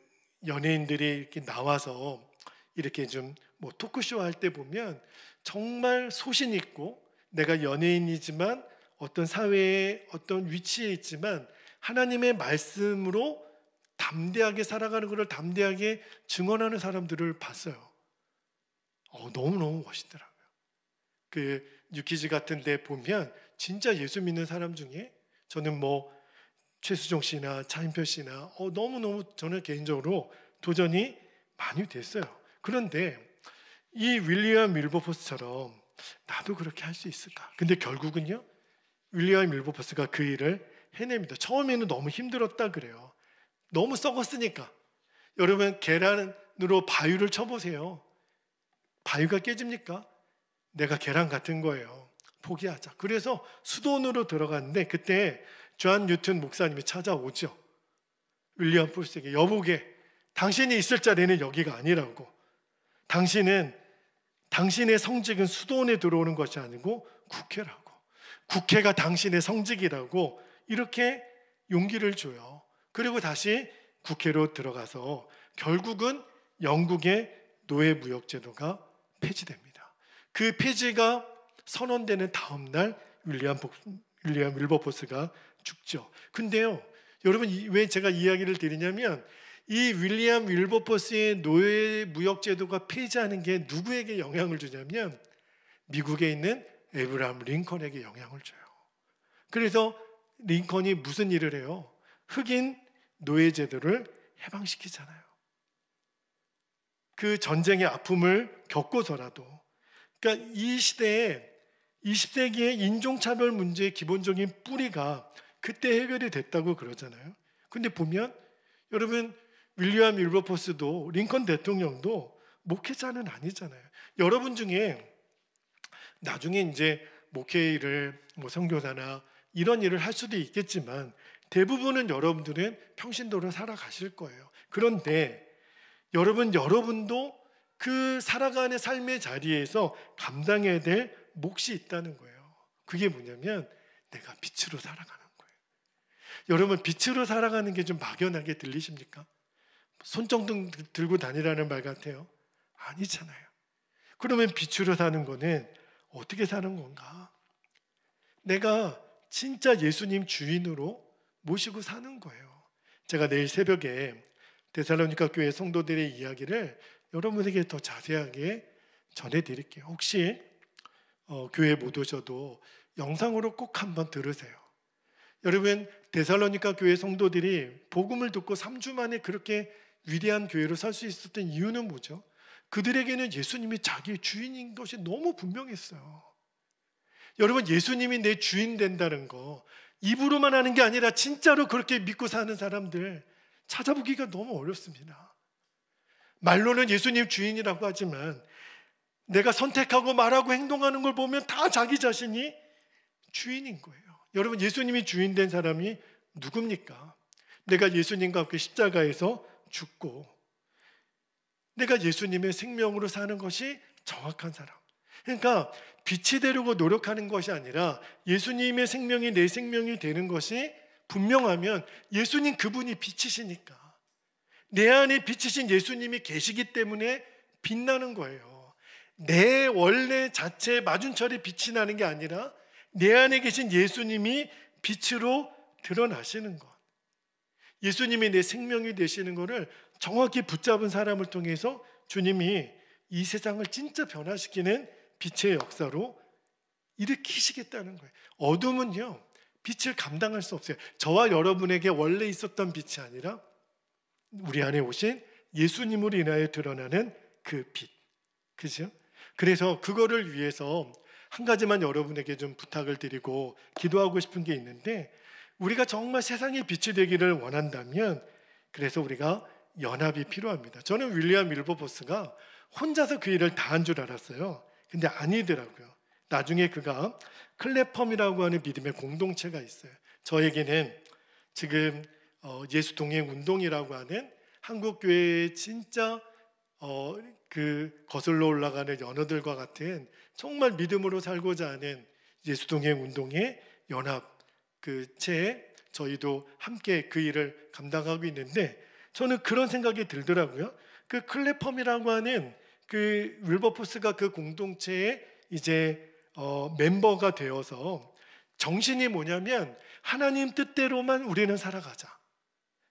연예인들이 이렇게 나와서 이렇게 좀 뭐 토크쇼 할 때 보면 정말 소신 있고 내가 연예인이지만 어떤 사회의 어떤 위치에 있지만 하나님의 말씀으로 담대하게 살아가는 것을 담대하게 증언하는 사람들을 봤어요. 너무너무 멋있더라고요. 그 뉴키즈 같은 데 보면 진짜 예수 믿는 사람 중에 저는 뭐 최수종 씨나 차인표 씨나 너무너무 저는 개인적으로 도전이 많이 됐어요. 그런데 이 윌리엄 윌버포스처럼 나도 그렇게 할 수 있을까? 근데 결국은요, 윌리엄 윌버포스가 그 일을 해냅니다. 처음에는 너무 힘들었다 그래요. 너무 썩었으니까. 여러분, 계란으로 바위를 쳐보세요. 바위가 깨집니까? 내가 계란 같은 거예요. 포기하자. 그래서 수도원으로 들어갔는데 그때 존 뉴턴 목사님이 찾아오죠. 윌리엄 포스에게, 여보게, 당신이 있을 자리는 여기가 아니라고. 당신의 성직은 수도원에 들어오는 것이 아니고 국회라고. 국회가 당신의 성직이라고 이렇게 용기를 줘요. 그리고 다시 국회로 들어가서 결국은 영국의 노예무역제도가 폐지됩니다. 그 폐지가 선언되는 다음 날 윌리엄 윌버포스가 죽죠. 근데요, 여러분, 왜 제가 이야기를 드리냐면 이 윌리엄 윌버포스의 노예무역제도가 폐지하는 게 누구에게 영향을 주냐면 미국에 있는 에브라함 링컨에게 영향을 줘요. 그래서 링컨이 무슨 일을 해요? 흑인 노예제도를 해방시키잖아요. 그 전쟁의 아픔을 겪고서라도. 그러니까 이 시대에 20세기의 인종차별 문제의 기본적인 뿌리가 그때 해결이 됐다고 그러잖아요. 근데 보면 여러분, 윌리엄 윌버포스도 링컨 대통령도 목회자는 아니잖아요. 여러분 중에 나중에 이제 목회 일을 선교사나 이런 일을 할 수도 있겠지만 대부분은 여러분들은 평신도로 살아가실 거예요. 그런데 여러분도 그 살아가는 삶의 자리에서 감당해야 될 몫이 있다는 거예요. 그게 뭐냐면 내가 빛으로 살아가는 거예요. 여러분, 빛으로 살아가는 게 좀 막연하게 들리십니까? 손정등 들고 다니라는 말 같아요. 아니잖아요. 그러면 빛으로 사는 거는 어떻게 사는 건가? 내가 진짜 예수님 주인으로 모시고 사는 거예요. 제가 내일 새벽에 데살로니가 교회 성도들의 이야기를 여러분에게 더 자세하게 전해드릴게요. 혹시 교회 못 오셔도 영상으로 꼭 한번 들으세요. 여러분, 데살로니가 교회 성도들이 복음을 듣고 3주 만에 그렇게 위대한 교회로 살 수 있었던 이유는 뭐죠? 그들에게는 예수님이 자기의 주인인 것이 너무 분명했어요. 여러분, 예수님이 내 주인 된다는 거 입으로만 하는 게 아니라 진짜로 그렇게 믿고 사는 사람들 찾아보기가 너무 어렵습니다. 말로는 예수님 주인이라고 하지만 내가 선택하고 말하고 행동하는 걸 보면 다 자기 자신이 주인인 거예요. 여러분, 예수님이 주인 된 사람이 누굽니까? 내가 예수님과 함께 십자가에서 죽고 내가 예수님의 생명으로 사는 것이 정확한 사람. 그러니까 빛이 되려고 노력하는 것이 아니라 예수님의 생명이 내 생명이 되는 것이 분명하면 예수님 그분이 빛이시니까 내 안에 빛이신 예수님이 계시기 때문에 빛나는 거예요. 내 원래 자체 마준철이 빛이 나는 게 아니라 내 안에 계신 예수님이 빛으로 드러나시는 것. 예수님이 내 생명이 되시는 것을 정확히 붙잡은 사람을 통해서 주님이 이 세상을 진짜 변화시키는 빛의 역사로 일으키시겠다는 거예요. 어둠은요, 빛을 감당할 수 없어요. 저와 여러분에게 원래 있었던 빛이 아니라 우리 안에 오신 예수님으로 인하여 드러나는 그 빛. 그죠? 그래서 그거를 위해서 한 가지만 여러분에게 좀 부탁을 드리고 기도하고 싶은 게 있는데, 우리가 정말 세상의 빛이 되기를 원한다면 그래서 우리가 연합이 필요합니다. 저는 윌리엄 윌버포스가 혼자서 그 일을 다 한 줄 알았어요. 근데 아니더라고요. 나중에 그가 클래펌이라고 하는 믿음의 공동체가 있어요. 저에게는 지금 예수 동행 운동이라고 하는 한국 교회의 진짜 그 거슬러 올라가는 연어들과 같은 정말 믿음으로 살고자 하는 예수 동행 운동의 연합 그 체에 저희도 함께 그 일을 감당하고 있는데, 저는 그런 생각이 들더라고요. 그 클래펌이라고 하는 그 윌버포스가 그 공동체에 이제 멤버가 되어서 정신이 뭐냐면 하나님 뜻대로만 우리는 살아가자.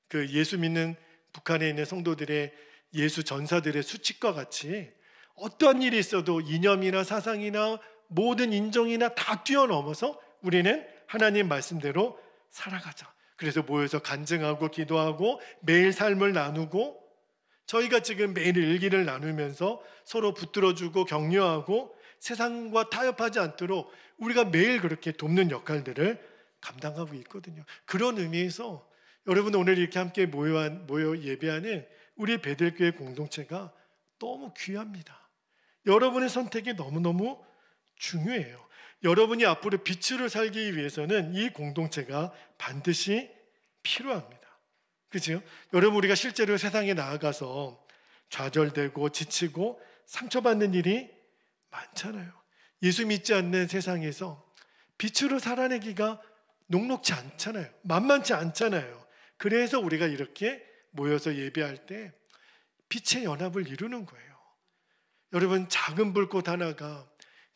그 예수 믿는 북한에 있는 성도들의 예수 전사들의 수칙과 같이 어떠한 일이 있어도 이념이나 사상이나 모든 인정이나 다 뛰어넘어서 우리는 하나님 말씀대로 살아가자. 그래서 모여서 간증하고 기도하고 매일 삶을 나누고, 저희가 지금 매일 일기를 나누면서 서로 붙들어주고 격려하고 세상과 타협하지 않도록 우리가 매일 그렇게 돕는 역할들을 감당하고 있거든요. 그런 의미에서 여러분, 오늘 이렇게 함께 모여 예배하는 우리 베들교회 공동체가 너무 귀합니다. 여러분의 선택이 너무너무 중요해요. 여러분이 앞으로 빛으로 살기 위해서는 이 공동체가 반드시 필요합니다. 그렇죠? 여러분, 우리가 실제로 세상에 나아가서 좌절되고 지치고 상처받는 일이 많잖아요. 예수 믿지 않는 세상에서 빛으로 살아내기가 녹록지 않잖아요. 만만치 않잖아요. 그래서 우리가 이렇게 모여서 예배할 때 빛의 연합을 이루는 거예요. 여러분, 작은 불꽃 하나가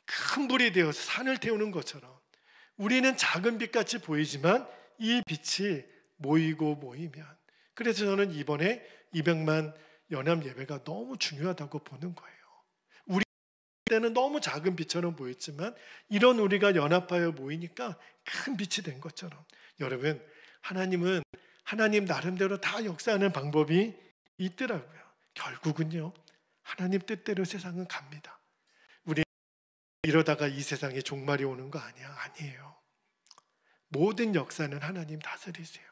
큰 불이 되어서 산을 태우는 것처럼 우리는 작은 빛같이 보이지만 이 빛이 모이고 모이면, 그래서 저는 이번에 200만 연합 예배가 너무 중요하다고 보는 거예요. 우리 때는 너무 작은 빛처럼 보였지만 이런 우리가 연합하여 모이니까 큰 빛이 된 것처럼 여러분, 하나님은 하나님 나름대로 다 역사하는 방법이 있더라고요. 결국은요, 하나님 뜻대로 세상은 갑니다. 우리 이러다가 이 세상에 종말이 오는 거 아니야? 아니에요. 모든 역사는 하나님 다스리세요.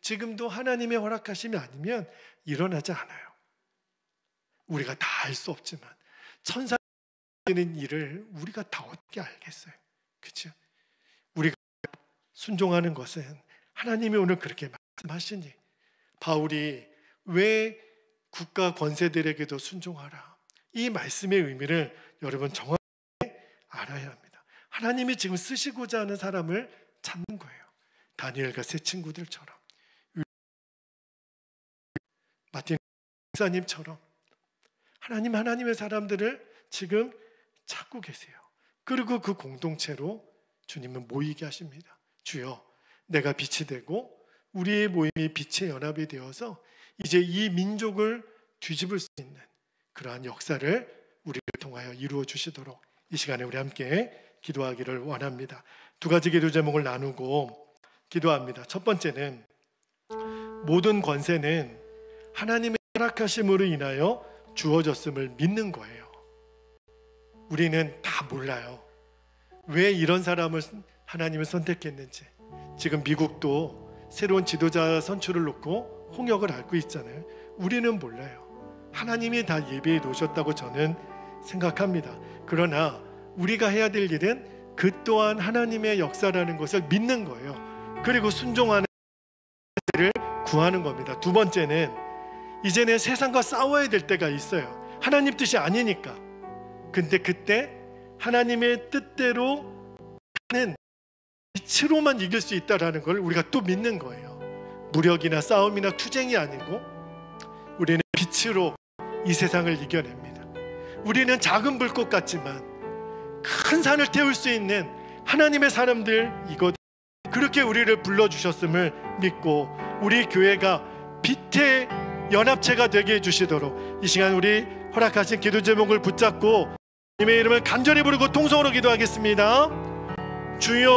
지금도 하나님의 허락하심이 아니면 일어나지 않아요. 우리가 다 알 수 없지만 천사가 하는 일을 우리가 다 어떻게 알겠어요? 그렇죠? 우리가 순종하는 것은 하나님이 오늘 그렇게 말씀하시니, 바울이 왜 국가 권세들에게도 순종하라, 이 말씀의 의미를 여러분 정확히 알아야 합니다. 하나님이 지금 쓰시고자 하는 사람을 찾는 거예요. 다니엘과 세 친구들처럼, 마틴 목사님처럼 하나님의 사람들을 지금 찾고 계세요. 그리고 그 공동체로 주님은 모이게 하십니다. 주여, 내가 빛이 되고 우리의 모임이 빛의 연합이 되어서 이제 이 민족을 뒤집을 수 있는 그러한 역사를 우리를 통하여 이루어 주시도록 이 시간에 우리 함께 기도하기를 원합니다. 두 가지 기도 제목을 나누고 기도합니다. 첫 번째는 모든 권세는 하나님의 허락하심으로 인하여 주어졌음을 믿는 거예요. 우리는 다 몰라요. 왜 이런 사람을 하나님을 선택했는지. 지금 미국도 새로운 지도자 선출을 놓고 홍역을 앓고 있잖아요. 우리는 몰라요. 하나님이 다 예비해 놓으셨다고 저는 생각합니다. 그러나 우리가 해야 될 일은 그 또한 하나님의 역사라는 것을 믿는 거예요. 그리고 순종하는 것을 구하는 겁니다. 두 번째는 이제는 세상과 싸워야 될 때가 있어요. 하나님 뜻이 아니니까. 근데 그때 하나님의 뜻대로 하는 빛으로만 이길 수 있다는 걸 우리가 또 믿는 거예요. 무력이나 싸움이나 투쟁이 아니고 우리는 빛으로 이 세상을 이겨냅니다. 우리는 작은 불꽃 같지만 큰 산을 태울 수 있는 하나님의 사람들이거든요. 그렇게 우리를 불러주셨음을 믿고 우리 교회가 빛의 연합체가 되게 해주시도록 이 시간 우리 허락하신 기도 제목을 붙잡고 주님의 이름을 간절히 부르고 통성으로 기도하겠습니다. 주여,